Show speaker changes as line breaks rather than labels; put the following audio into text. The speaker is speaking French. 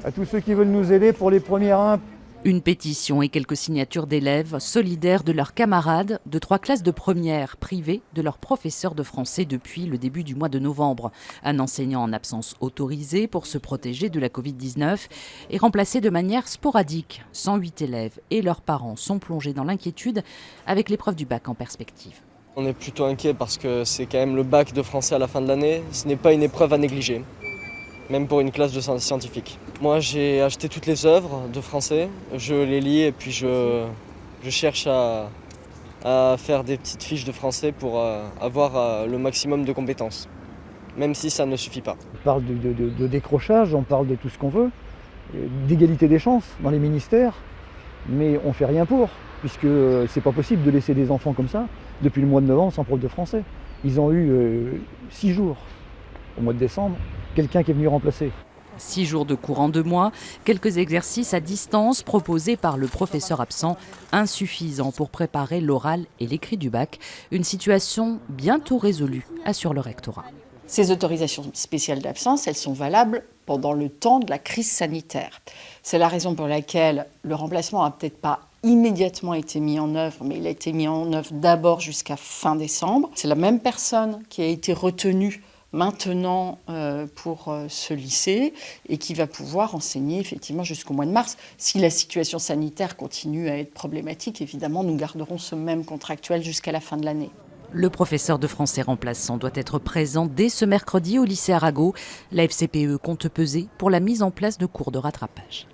À tous ceux qui veulent nous aider pour les premiers 1.
Une pétition et quelques signatures d'élèves solidaires de leurs camarades de 3 classes de première privées de leur professeur de français depuis le début du mois de novembre. Un enseignant en absence autorisée pour se protéger de la Covid-19 est remplacé de manière sporadique. 108 élèves et leurs parents sont plongés dans l'inquiétude avec l'épreuve du bac en perspective.
On est plutôt inquiet parce que c'est quand même le bac de français à la fin de l'année. Ce n'est pas une épreuve à négliger, même pour une classe de scientifique. Moi, j'ai acheté toutes les œuvres de français, je les lis et puis je cherche à faire des petites fiches de français pour avoir le maximum de compétences, même si ça ne suffit pas.
On parle de décrochage, on parle de tout ce qu'on veut, d'égalité des chances dans les ministères, mais on ne fait rien pour, puisque c'est pas possible de laisser des enfants comme ça depuis le mois de novembre sans prof de français. Ils ont eu 6 jours au mois de décembre, quelqu'un qui est venu remplacer.
6 jours de cours en 2 mois, quelques exercices à distance proposés par le professeur absent, insuffisants pour préparer l'oral et l'écrit du bac. Une situation bientôt résolue, assure le rectorat.
Ces autorisations spéciales d'absence, elles sont valables pendant le temps de la crise sanitaire. C'est la raison pour laquelle le remplacement n'a peut-être pas immédiatement été mis en œuvre, mais il a été mis en œuvre d'abord jusqu'à fin décembre. C'est la même personne qui a été retenue maintenant pour ce lycée et qui va pouvoir enseigner effectivement jusqu'au mois de mars. Si la situation sanitaire continue à être problématique, évidemment, nous garderons ce même contractuel jusqu'à la fin de l'année.
Le professeur de français remplaçant doit être présent dès ce mercredi au lycée Arago. La FCPE compte peser pour la mise en place de cours de rattrapage.